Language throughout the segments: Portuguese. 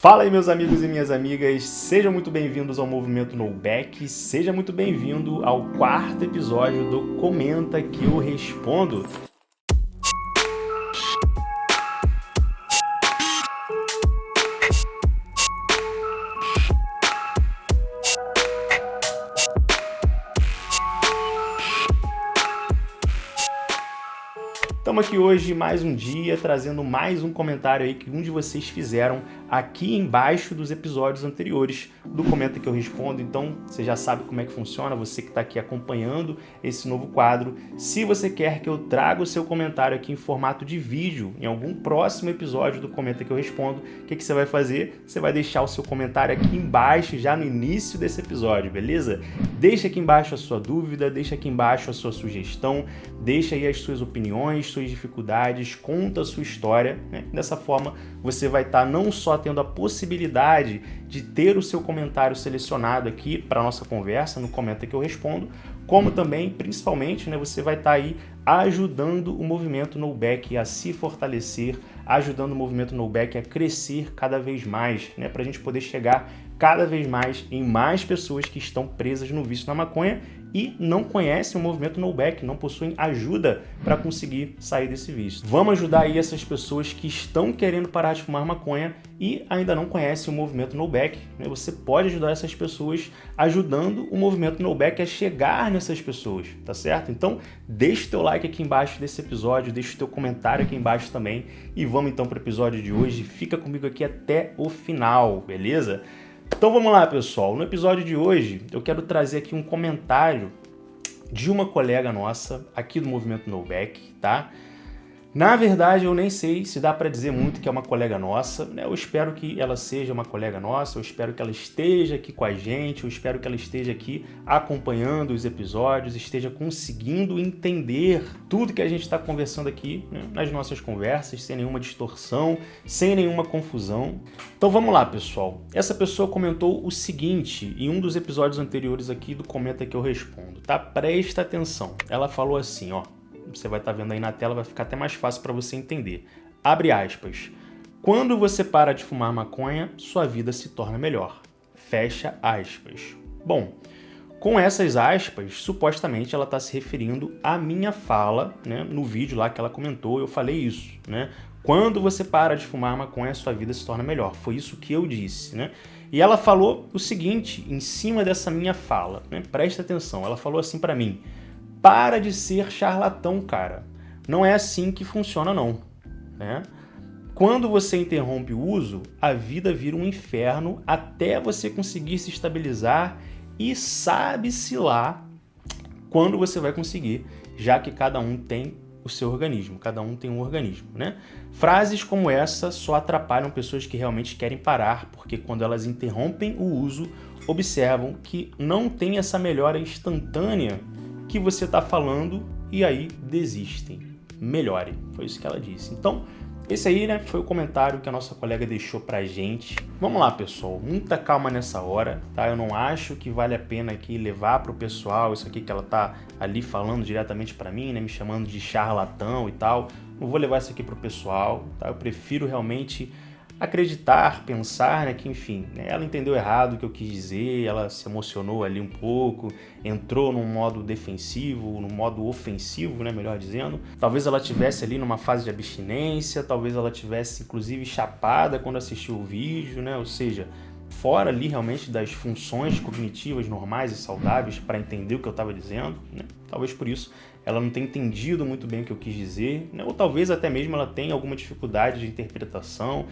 Fala aí, meus amigos e minhas amigas, sejam muito bem-vindos ao Movimento No Back, seja muito bem-vindo ao quarto episódio do Comenta que eu respondo. Estamos aqui hoje mais um dia, trazendo mais um comentário aí que um de vocês fizeram aqui embaixo dos episódios anteriores do Comenta que eu respondo. Então você já sabe como é que funciona, você que está aqui acompanhando esse novo quadro. Se você quer que eu traga o seu comentário aqui em formato de vídeo em algum próximo episódio do Comenta que eu respondo, o que você vai fazer? Você vai deixar o seu comentário aqui embaixo já no início desse episódio, beleza? Deixa aqui embaixo a sua dúvida, deixa aqui embaixo a sua sugestão, deixa aí as suas opiniões, suas dificuldades, conta a sua história, né? Dessa forma você vai estar não só tendo a possibilidade de ter o seu comentário selecionado aqui para a nossa conversa no Comenta que eu respondo, como também, principalmente, né, você vai estar aí ajudando o movimento No Back a se fortalecer, ajudando o movimento No Back a crescer cada vez mais, né, para a gente poder chegar cada vez mais em mais pessoas que estão presas no vício na maconha e não conhecem o movimento No Back, não possuem ajuda para conseguir sair desse vício. Vamos ajudar aí essas pessoas que estão querendo parar de fumar maconha e ainda não conhecem o movimento No Back, né? Você pode ajudar essas pessoas ajudando o movimento No Back a chegar nessas pessoas, tá certo? Então deixa o teu like aqui embaixo desse episódio, deixa o teu comentário aqui embaixo também e vamos então para o episódio de hoje. Fica comigo aqui até o final, beleza? Então vamos lá, pessoal. No episódio de hoje eu quero trazer aqui um comentário de uma colega nossa aqui do Movimento No Back, tá? Na verdade, eu nem sei se dá para dizer muito que é uma colega nossa, né? Eu espero que ela seja uma colega nossa, eu espero que ela esteja aqui com a gente, eu espero que ela esteja aqui acompanhando os episódios, esteja conseguindo entender tudo que a gente está conversando aqui, né, nas nossas conversas, sem nenhuma distorção, sem nenhuma confusão. Então vamos lá, pessoal. Essa pessoa comentou o seguinte em um dos episódios anteriores aqui do Comenta que eu respondo, tá? Presta atenção. Ela falou assim, ó. Você vai estar vendo aí na tela, vai ficar até mais fácil para você entender. Abre aspas. Quando você para de fumar maconha, sua vida se torna melhor. Fecha aspas. Bom, com essas aspas, supostamente ela está se referindo à minha fala, né? No vídeo lá que ela comentou, eu falei isso, né? Quando você para de fumar maconha, sua vida se torna melhor. Foi isso que eu disse, né? E ela falou o seguinte, em cima dessa minha fala, né? Presta atenção, ela falou assim para mim: para de ser charlatão, cara. Não é assim que funciona, não, né? Quando você interrompe o uso, a vida vira um inferno até você conseguir se estabilizar e sabe-se lá quando você vai conseguir, já que cada um tem o seu organismo, cada um tem um organismo, né? Frases como essa só atrapalham pessoas que realmente querem parar, porque quando elas interrompem o uso, observam que não tem essa melhora instantânea que você está falando e aí desistem. Melhore. Foi isso que ela disse. Então, esse aí, né, foi o comentário que a nossa colega deixou pra gente. Vamos lá, pessoal. Muita calma nessa hora, tá? Eu não acho que vale a pena aqui levar pro pessoal isso aqui que ela tá ali falando diretamente pra mim, né, me chamando de charlatão e tal. Não vou levar isso aqui pro pessoal, tá? Eu prefiro realmente acreditar, pensar, né, que enfim, né, ela entendeu errado o que eu quis dizer, ela se emocionou ali um pouco, entrou num modo defensivo, num modo ofensivo, né, melhor dizendo. Talvez ela estivesse ali numa fase de abstinência, talvez ela tivesse inclusive chapada quando assistiu o vídeo, né, ou seja, fora ali realmente das funções cognitivas normais e saudáveis para entender o que eu estava dizendo, né? Talvez por isso ela não tenha entendido muito bem o que eu quis dizer, né? Ou talvez até mesmo ela tenha alguma dificuldade de interpretação.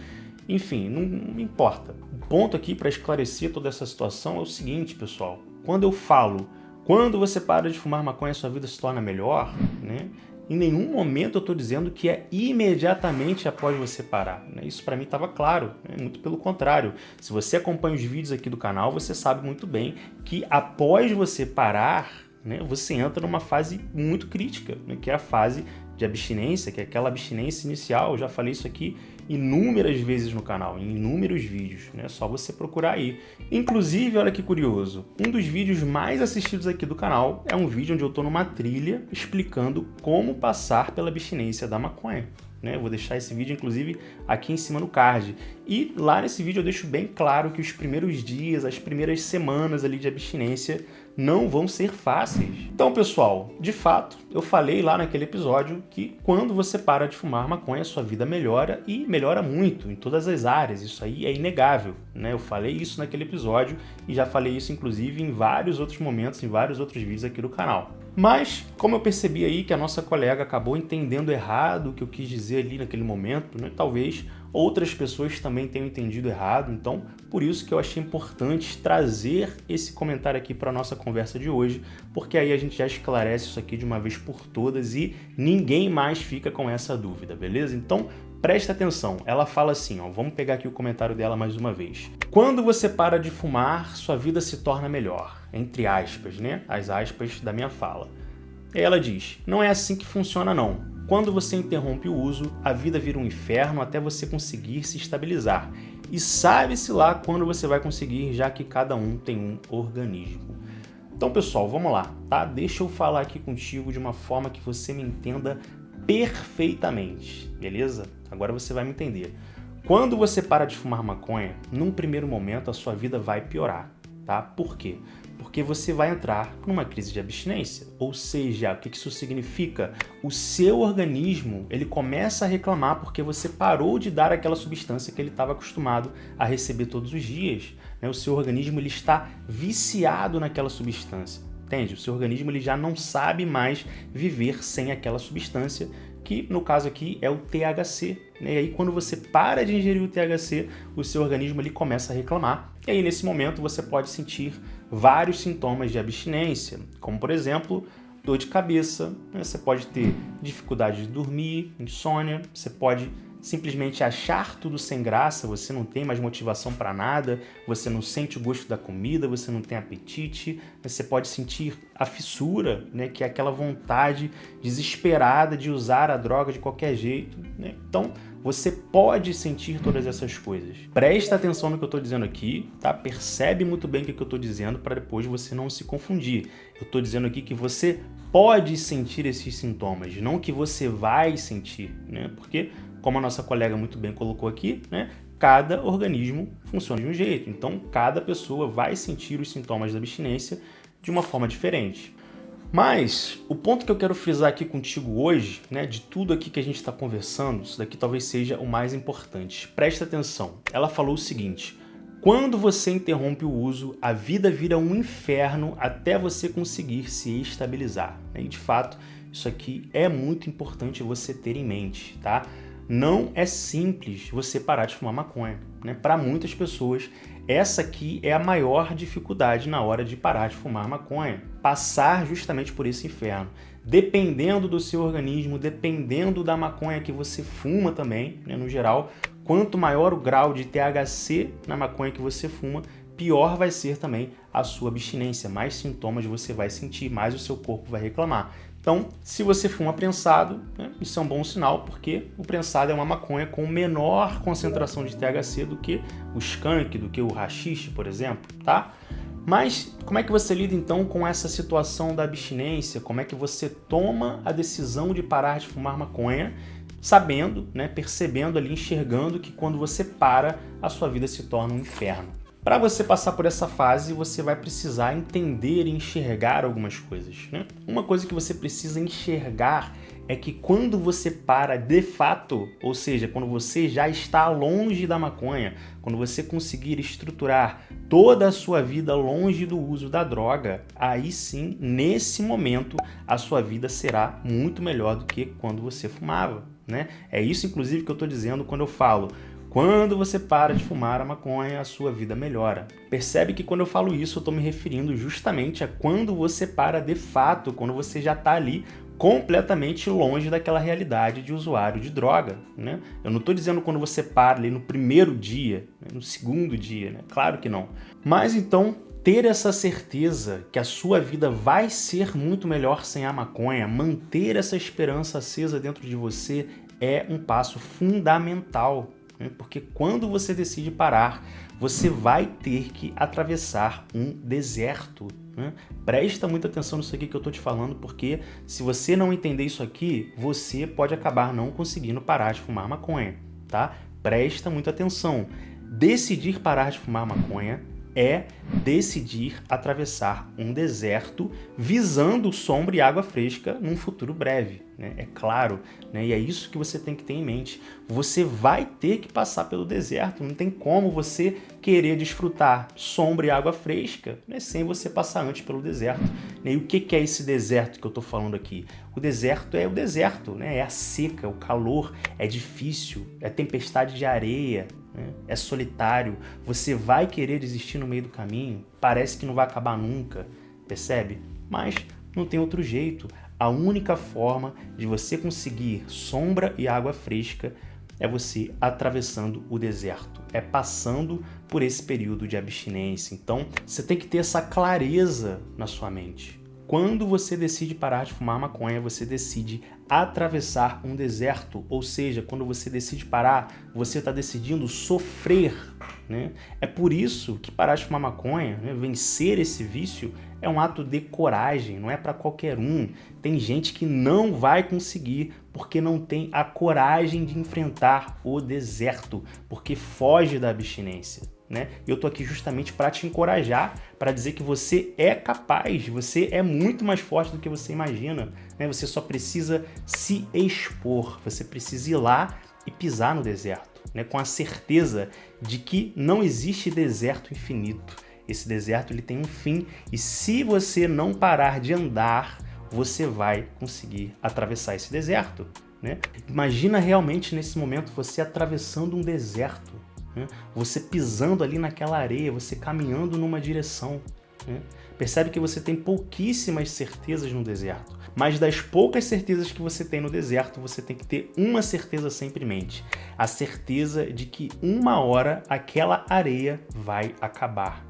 Enfim, não importa. O ponto aqui para esclarecer toda essa situação é o seguinte, pessoal. Quando eu falo, quando você para de fumar maconha, sua vida se torna melhor, né? Em nenhum momento eu estou dizendo que é imediatamente após você parar, né? Isso para mim estava claro, né? Muito pelo contrário. Se você acompanha os vídeos aqui do canal, você sabe muito bem que após você parar, né, você entra numa fase muito crítica, né, que é a fase de abstinência, que é aquela abstinência inicial. Eu já falei isso aqui inúmeras vezes no canal, em inúmeros vídeos, né? É só você procurar aí. Inclusive, olha que curioso, um dos vídeos mais assistidos aqui do canal é um vídeo onde eu estou numa trilha explicando como passar pela abstinência da maconha, né? Eu vou deixar esse vídeo, inclusive, aqui em cima no card. E lá nesse vídeo eu deixo bem claro que os primeiros dias, as primeiras semanas ali de abstinência não vão ser fáceis. Então, pessoal, de fato, eu falei lá naquele episódio que quando você para de fumar maconha, sua vida melhora e melhora muito em todas as áreas. Isso aí é inegável, né? Eu falei isso naquele episódio e já falei isso, inclusive, em vários outros momentos, em vários outros vídeos aqui do canal. Mas, como eu percebi aí que a nossa colega acabou entendendo errado o que eu quis dizer ali naquele momento, né? Talvez outras pessoas também tenham entendido errado, então por isso que eu achei importante trazer esse comentário aqui para a nossa conversa de hoje, porque aí a gente já esclarece isso aqui de uma vez por todas e ninguém mais fica com essa dúvida, beleza? Então presta atenção, ela fala assim, ó, vamos pegar aqui o comentário dela mais uma vez. Quando você para de fumar, sua vida se torna melhor, entre aspas, né? As aspas da minha fala. E ela diz, não é assim que funciona não. Quando você interrompe o uso, a vida vira um inferno até você conseguir se estabilizar. E sabe-se lá quando você vai conseguir, já que cada um tem um organismo. Então, pessoal, vamos lá, tá? Deixa eu falar aqui contigo de uma forma que você me entenda perfeitamente, beleza? Agora você vai me entender. Quando você para de fumar maconha, num primeiro momento a sua vida vai piorar, tá? Por quê? Porque você vai entrar numa crise de abstinência. Ou seja, o que isso significa? O seu organismo, ele começa a reclamar porque você parou de dar aquela substância que ele estava acostumado a receber todos os dias, né? O seu organismo ele está viciado naquela substância, entende? O seu organismo ele já não sabe mais viver sem aquela substância, que no caso aqui é o THC, né? E aí quando você para de ingerir o THC, o seu organismo ele começa a reclamar. E aí nesse momento você pode sentir vários sintomas de abstinência, como por exemplo, dor de cabeça, né? Você pode ter dificuldade de dormir, insônia, você pode simplesmente achar tudo sem graça, você não tem mais motivação para nada, você não sente o gosto da comida, você não tem apetite, você pode sentir a fissura, né, que é aquela vontade desesperada de usar a droga de qualquer jeito, né? Então, você pode sentir todas essas coisas. Presta atenção no que eu estou dizendo aqui, tá? Percebe muito bem o que eu estou dizendo para depois você não se confundir. Eu estou dizendo aqui que você pode sentir esses sintomas, não que você vai sentir, né? Porque como a nossa colega muito bem colocou aqui, né? Cada organismo funciona de um jeito. Então, cada pessoa vai sentir os sintomas da abstinência de uma forma diferente. Mas o ponto que eu quero frisar aqui contigo hoje, né, de tudo aqui que a gente está conversando, isso daqui talvez seja o mais importante. Presta atenção. Ela falou o seguinte, quando você interrompe o uso, a vida vira um inferno até você conseguir se estabilizar. E de fato, isso aqui é muito importante você ter em mente, tá? Não é simples você parar de fumar maconha, né? Para muitas pessoas, essa aqui é a maior dificuldade na hora de parar de fumar maconha. Passar justamente por esse inferno. Dependendo do seu organismo, dependendo da maconha que você fuma também, né? No geral, quanto maior o grau de THC na maconha que você fuma, pior vai ser também a sua abstinência. Mais sintomas você vai sentir, mais o seu corpo vai reclamar. Então, se você fuma prensado, né, isso é um bom sinal, porque o prensado é uma maconha com menor concentração de THC do que o skunk, do que o haxixe, por exemplo, tá? Mas como é que você lida então com essa situação da abstinência? Como é que você toma a decisão de parar de fumar maconha, sabendo, né, percebendo ali, enxergando que quando você para, a sua vida se torna um inferno? Para você passar por essa fase, você vai precisar entender e enxergar algumas coisas, né? Uma coisa que você precisa enxergar é que quando você para de fato, ou seja, quando você já está longe da maconha, quando você conseguir estruturar toda a sua vida longe do uso da droga, aí sim, nesse momento, a sua vida será muito melhor do que quando você fumava, né? É isso, inclusive, que eu estou dizendo quando eu falo quando você para de fumar a maconha, a sua vida melhora. Percebe que quando eu falo isso, eu estou me referindo justamente a quando você para de fato, quando você já está ali completamente longe daquela realidade de usuário de droga, né? Eu não estou dizendo quando você para ali no primeiro dia, né? No segundo dia, né? Claro que não. Mas então, ter essa certeza que a sua vida vai ser muito melhor sem a maconha, manter essa esperança acesa dentro de você é um passo fundamental. Porque quando você decide parar, você vai ter que atravessar um deserto, né? Presta muita atenção nisso aqui que eu estou te falando, porque se você não entender isso aqui, você pode acabar não conseguindo parar de fumar maconha, tá? Presta muita atenção. decidir parar de fumar maconha é decidir atravessar um deserto visando sombra e água fresca num futuro breve, né? É claro, né? E é isso que você tem que ter em mente. Você vai ter que passar pelo deserto, não tem como você querer desfrutar sombra e água fresca, né, sem você passar antes pelo deserto, né? E o que é esse deserto que eu estou falando aqui? O deserto é o deserto, né? É a seca, o calor, é difícil, é tempestade de areia, é solitário, você vai querer desistir no meio do caminho, parece que não vai acabar nunca, percebe? Mas não tem outro jeito. A única forma de você conseguir sombra e água fresca é você atravessando o deserto, é passando por esse período de abstinência. Então, você tem que ter essa clareza na sua mente. Quando você decide parar de fumar maconha, você decide atravessar um deserto, ou seja, quando você decide parar, você está decidindo sofrer, né? É por isso que parar de fumar maconha, né, vencer esse vício, é um ato de coragem, não é para qualquer um. Tem gente que não vai conseguir porque não tem a coragem de enfrentar o deserto, porque foge da abstinência, né? Eu tô aqui justamente para te encorajar, para dizer que você é capaz, você é muito mais forte do que você imagina, né? Você só precisa se expor, você precisa ir lá e pisar no deserto, né? Com a certeza de que não existe deserto infinito. Esse deserto ele tem um fim e se você não parar de andar, você vai conseguir atravessar esse deserto, né? Imagina realmente nesse momento você atravessando um deserto, né? Você pisando ali naquela areia, você caminhando numa direção, né? Percebe que você tem pouquíssimas certezas no deserto, mas das poucas certezas que você tem no deserto, você tem que ter uma certeza sempre em mente: a certeza de que uma hora aquela areia vai acabar.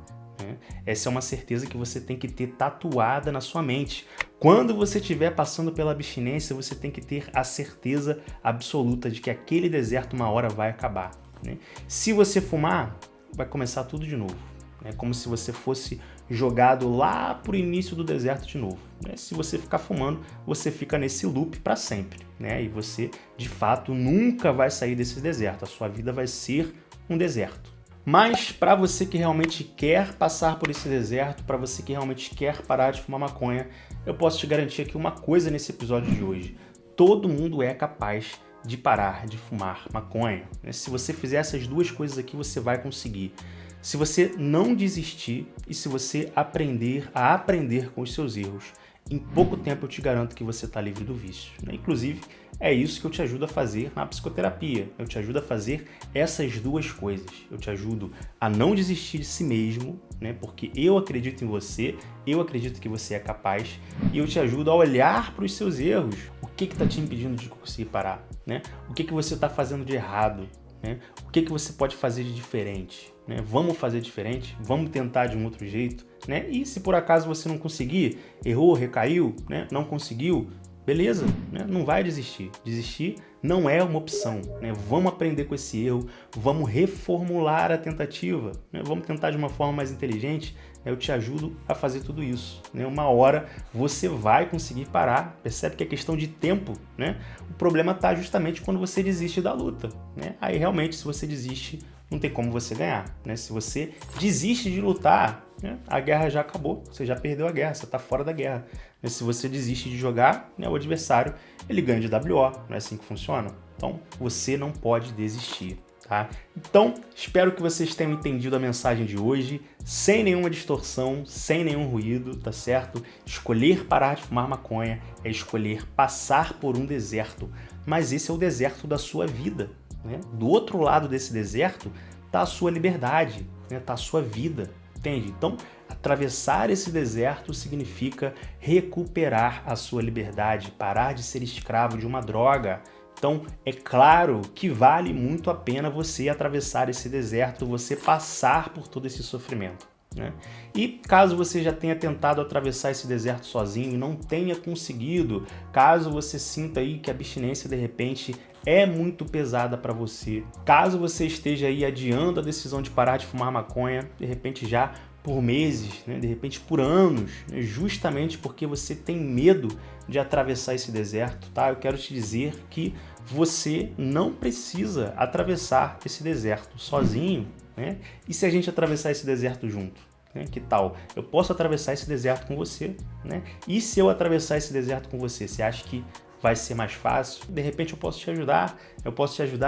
Essa é uma certeza que você tem que ter tatuada na sua mente. Quando você estiver passando pela abstinência, você tem que ter a certeza absoluta de que aquele deserto uma hora vai acabar, né? Se você fumar, vai começar tudo de novo. É como se você fosse jogado lá para o início do deserto de novo, né? Se você ficar fumando, você fica nesse loop para sempre, né? E você, de fato, nunca vai sair desse deserto. A sua vida vai ser um deserto. Mas para você que realmente quer passar por esse deserto, para você que realmente quer parar de fumar maconha, eu posso te garantir aqui uma coisa nesse episódio de hoje: todo mundo é capaz de parar de fumar maconha, né? Se você fizer essas duas coisas aqui, você vai conseguir. Se você não desistir e se você aprender a aprender com os seus erros, em pouco tempo eu te garanto que você está livre do vício, né? Inclusive, é isso que eu te ajudo a fazer na psicoterapia. Eu te ajudo a fazer essas duas coisas. Eu te ajudo a não desistir de si mesmo, né? Porque eu acredito em você, eu acredito que você é capaz, e eu te ajudo a olhar para os seus erros. O que está te impedindo de conseguir parar, né? O que você está fazendo de errado, né? O que você pode fazer de diferente, né? Vamos fazer diferente? Vamos tentar de um outro jeito, né? E se por acaso você não conseguir, errou, recaiu, né? Não conseguiu, beleza, né? Não vai desistir. Desistir não é uma opção, né? Vamos aprender com esse erro, vamos reformular a tentativa, né? Vamos tentar de uma forma mais inteligente. Eu te ajudo a fazer tudo isso, né? Uma hora você vai conseguir parar. Percebe que é questão de tempo, né? O problema está justamente quando você desiste da luta, né? Aí realmente, se você desiste, não tem como você ganhar, né? Se você desiste de lutar, né, a guerra já acabou, você já perdeu a guerra, você está fora da guerra. Mas se você desiste de jogar, né, o adversário ele ganha de WO, não é assim que funciona? Então você não pode desistir, tá? Então espero que vocês tenham entendido a mensagem de hoje, sem nenhuma distorção, sem nenhum ruído, tá certo? Escolher parar de fumar maconha é escolher passar por um deserto, mas esse é o deserto da sua vida, né? Do outro lado desse deserto está a sua liberdade, né? Está a sua vida, entende? Então, atravessar esse deserto significa recuperar a sua liberdade, parar de ser escravo de uma droga. Então, é claro que vale muito a pena você atravessar esse deserto, você passar por todo esse sofrimento, né? E caso você já tenha tentado atravessar esse deserto sozinho e não tenha conseguido, caso você sinta aí que a abstinência de repente é muito pesada para você, caso você esteja aí adiando a decisão de parar de fumar maconha, de repente já por meses, né? De repente por anos, né? Justamente porque você tem medo de atravessar esse deserto, tá? Eu quero te dizer que você não precisa atravessar esse deserto sozinho, né? E se a gente atravessar esse deserto junto? Né? Que tal? Eu posso atravessar esse deserto com você, né? E se eu atravessar esse deserto com você, você acha que vai ser mais fácil? De repente eu posso te ajudar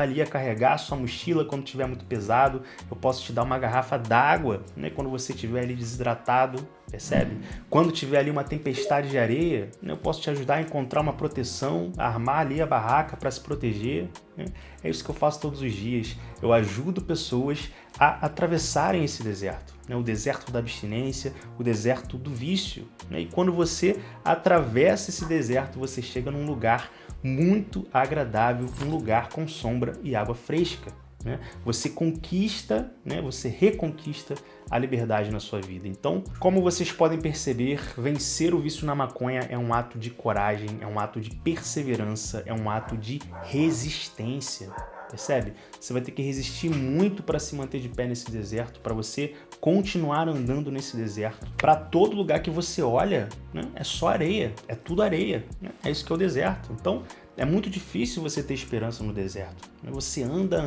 ali a carregar a sua mochila quando estiver muito pesado, eu posso te dar uma garrafa d'água, né, quando você estiver ali desidratado, percebe? Quando tiver ali uma tempestade de areia, né, eu posso te ajudar a encontrar uma proteção, a armar ali a barraca para se proteger, né? É isso que eu faço todos os dias, eu ajudo pessoas a atravessarem esse deserto, né? O deserto da abstinência, o deserto do vício, né? E quando você atravessa esse deserto, você chega num lugar muito agradável, um lugar com sombra e água fresca, né? Você conquista, né? Você reconquista a liberdade na sua vida. Então, como vocês podem perceber, vencer o vício na maconha é um ato de coragem, é um ato de perseverança, é um ato de resistência. Percebe? Você vai ter que resistir muito para se manter de pé nesse deserto, para você continuar andando nesse deserto. Para todo lugar que você olha, né, é só areia, é tudo areia, né? É isso que é o deserto. Então, é muito difícil você ter esperança no deserto. Você anda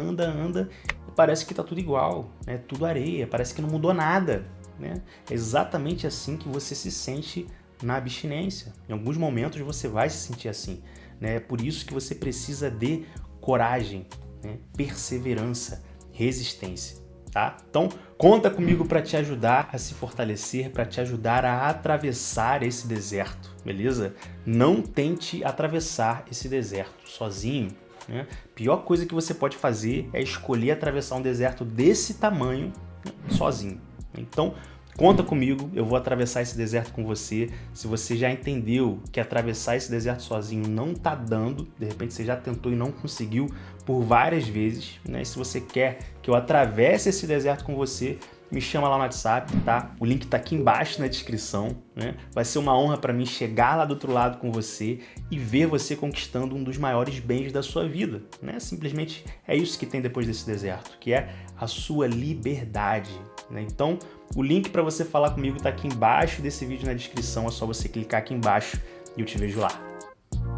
e parece que está tudo igual, né? Tudo areia, parece que não mudou nada, né? É exatamente assim que você se sente na abstinência. Em alguns momentos você vai se sentir assim, né? É por isso que você precisa de coragem, né? Perseverança, resistência, tá? Então, conta comigo para te ajudar a se fortalecer, para te ajudar a atravessar esse deserto, beleza? Não tente atravessar esse deserto sozinho, né? Pior coisa que você pode fazer é escolher atravessar um deserto desse tamanho, né, sozinho. Então, conta comigo, eu vou atravessar esse deserto com você. Se você já entendeu que atravessar esse deserto sozinho não tá dando, de repente você já tentou e não conseguiu por várias vezes, né? E se você quer que eu atravesse esse deserto com você, me chama lá no WhatsApp, tá? O link tá aqui embaixo na descrição, né? Vai ser uma honra para mim chegar lá do outro lado com você e ver você conquistando um dos maiores bens da sua vida, né? Simplesmente é isso que tem depois desse deserto, que é a sua liberdade, né? Então, o link para você falar comigo tá aqui embaixo desse vídeo na descrição, é só você clicar aqui embaixo e eu te vejo lá.